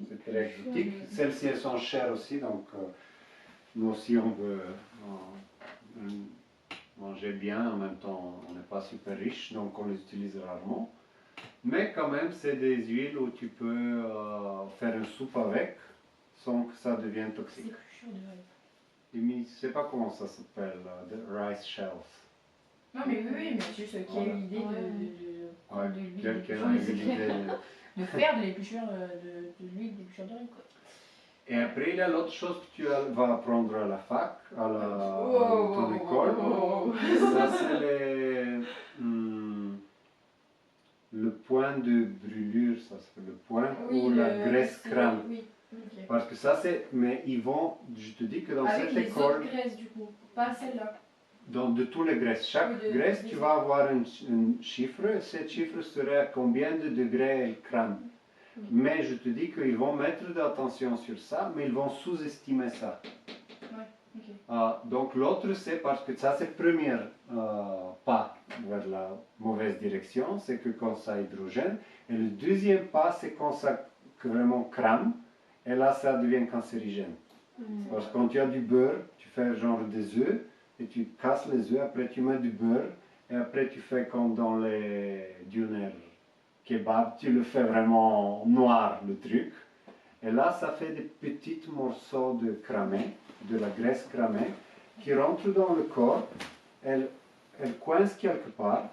C'est très exotique. Celles-ci, elles sont chères aussi, donc nous aussi, on veut manger bien. En même temps, on n'est pas super riche, donc on les utilise rarement. Mais quand même, c'est des huiles où tu peux faire une soupe avec sans que ça devienne toxique. C'est plus chaud de riz. Je ne sais pas comment ça s'appelle, the rice shells. Non, mais oui, mais juste qui a eu l'idée Ouais, de l'huile quelqu'un a eu l'idée. de faire de l'épluchure de l'huile d'épluchure de riz, quoi. Et après, il y a l'autre chose que tu vas apprendre à la fac, à ton école. Ça, c'est le point de brûlure, ça c'est le point où la graisse crame. Oui. Ok. Parce que ça c'est... Mais ils vont... Je te dis que dans Avec cette les école... autres graisses du coup, pas celle-là. De tous les graisses. Chaque Oui, graisse, tu vas avoir un chiffre. Et ce chiffre serait à combien de degrés elle crame. Mais je te dis qu'ils vont mettre de l'attention sur ça, mais ils vont sous-estimer ça. Ok. Donc l'autre, c'est parce que ça, c'est le premier pas vers la mauvaise direction, c'est que quand ça hydrogène. Et le deuxième pas, c'est quand ça vraiment crame. Et là, ça devient cancérigène. Parce que quand tu as du beurre, tu fais genre des œufs, et tu casses les œufs, après tu mets du beurre, et après tu fais comme dans les dîners kebab, tu le fais vraiment noir le truc. Et là, ça fait des petits morceaux de cramé, de la graisse cramée, qui rentrent dans le corps, elle coince quelque part.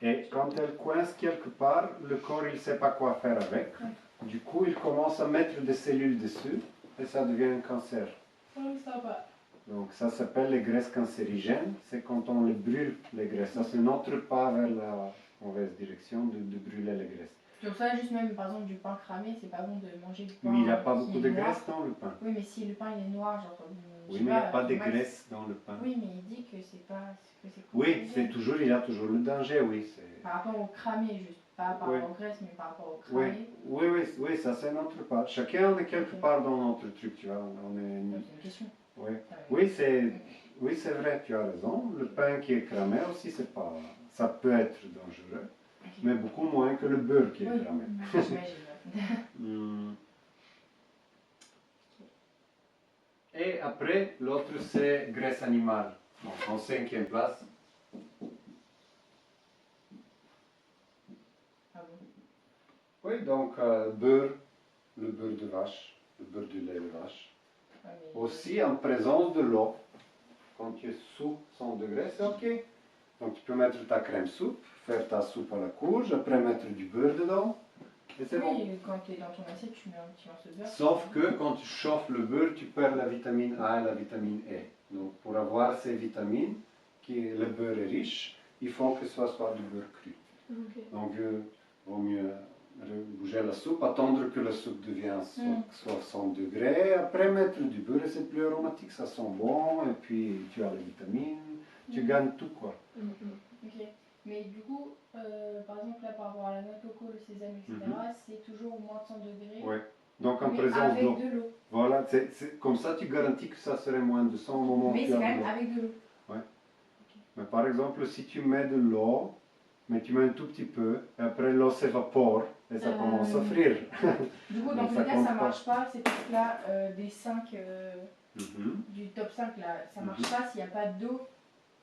Et quand elle coince quelque part, le corps il ne sait pas quoi faire avec. Du coup, il commence à mettre des cellules dessus, et ça devient un cancer. Ça va. Donc ça s'appelle les graisses cancérigènes, c'est quand on les brûle, les graisses. Ça c'est notre pas vers la mauvaise direction de brûler les graisses. C'est pour ça, juste même par exemple du pain cramé, c'est pas bon de manger du pain. Mais il n'y a pas qui beaucoup est de noir. graisse dans le pain. Oui, mais si le pain il est noir, genre. Oui, mais il n'y a pas de graisse dans le pain. Oui, mais il dit que c'est pas. Que c'est Oui, c'est toujours, il y a toujours le danger, oui. Par rapport au cramé, juste. Pas par rapport aux graisses, mais par rapport au Oui, cramé. oui, ça c'est notre part. Chacun est quelque part dans notre truc, tu vois. C'est une question. Oui, oui c'est vrai, tu as raison. Le pain qui est cramé aussi, c'est pas, ça peut être dangereux, mais beaucoup moins que le beurre qui est cramé. J'imagine. Et après, l'autre c'est graisse animale. Donc en 5e place. Ah bon? Oui, donc beurre, le beurre de vache, le beurre du lait de vache. Aussi en présence de l'eau. Quand tu es sous 100 degrés, c'est ok. Donc tu peux mettre ta crème soupe, faire ta soupe à la courge, après mettre du beurre dedans. Et c'est bon. Oui, quand tu es dans ton assiette, tu mets un petit morceau de beurre. Sauf que quand tu chauffes le beurre, tu perds la vitamine A et la vitamine E. Donc pour avoir ces vitamines, le beurre est riche, il faut que ce soit du beurre cru. Okay. Donc il vaut mieux bouger la soupe, attendre que la soupe devienne 60 degrés, après mettre du beurre, c'est plus aromatique, ça sent bon, et puis tu as les vitamines, tu gagnes tout quoi. Ok, mais du coup, par exemple là par rapport à la noix de coco, le sésame, etc., c'est toujours au moins de 100 degrés. Oui, donc en mais présence d'eau. avec de l'eau. Voilà, comme ça tu garantis que ça serait moins de 100 au moment où Mais tu c'est as quand de même l'eau. avec de l'eau. Ouais. Mais par exemple, si tu mets de l'eau, mais tu mets un tout petit peu, et après l'eau s'évapore et ça commence à frire. Du coup, dans tous les cas, ça ne marche pas, ces trucs-là des 5, du top 5, là, ça ne marche pas s'il n'y a pas d'eau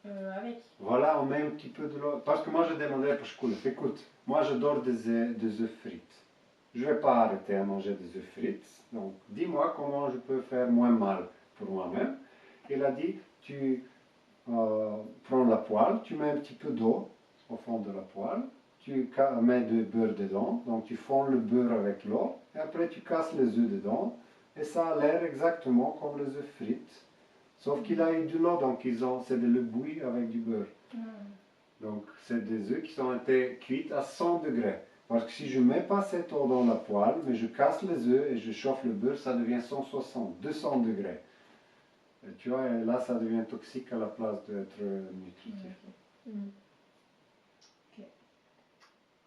avec. Voilà, on met un petit peu de l'eau. Parce que moi, je demandais pour Shkoul, écoute, moi j'adore des œufs frites. Je ne vais pas arrêter à manger des œufs frites, donc dis-moi comment je peux faire moins mal pour moi-même. Il a dit, tu prends la poêle, tu mets un petit peu d'eau au fond de la poêle, tu mets du beurre dedans, donc tu fonds le beurre avec l'eau, et après tu casses les œufs dedans, et ça a l'air exactement comme les œufs frites, sauf qu'il a eu de l'eau, donc c'est de l'eau bouillie avec du beurre. Donc c'est des œufs qui ont été cuits à 100 degrés. Parce que si je ne mets pas cette eau dans la poêle, mais je casse les œufs et je chauffe le beurre, ça devient 160, 200 degrés. Et tu vois, et là ça devient toxique à la place d'être nutritif.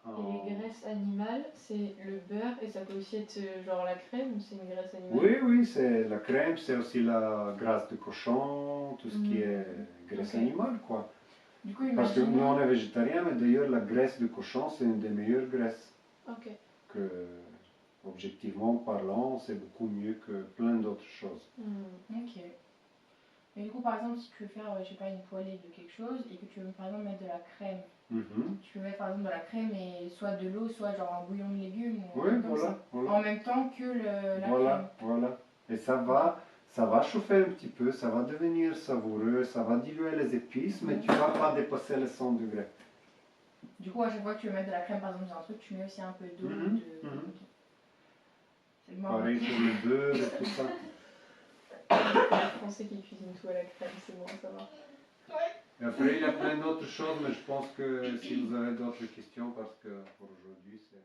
Et les graisses animales, c'est le beurre et ça peut aussi être genre la crème ou c'est une graisse animale? Oui, oui, c'est la crème, c'est aussi la graisse de cochon, tout ce qui est graisse animale, quoi. Du coup, parce que nous on est végétarien, mais d'ailleurs la graisse de cochon c'est une des meilleures graisses. Que, objectivement parlant, c'est beaucoup mieux que plein d'autres choses. Ok. Mais du coup, par exemple, si tu veux faire, je sais pas, une poêlée de quelque chose et que tu veux par exemple mettre de la crème, tu peux mettre par exemple de la crème et soit de l'eau, soit genre un bouillon de légumes ou un truc comme ça. En même temps que la crème. Voilà. Et ça va chauffer un petit peu, ça va devenir savoureux, ça va diluer les épices, mais tu ne vas pas dépasser les 100 degrés. Du coup, à chaque fois que tu veux mettre de la crème, par exemple, dans un truc, tu mets aussi un peu d'eau. C'est marrant. Pareil pour le beurre et tout ça. Les Français qui cuisinent tout à la crème, c'est bon, ça va. Et après, il y a plein d'autres choses, mais je pense que si vous avez d'autres questions, parce que pour aujourd'hui, c'est...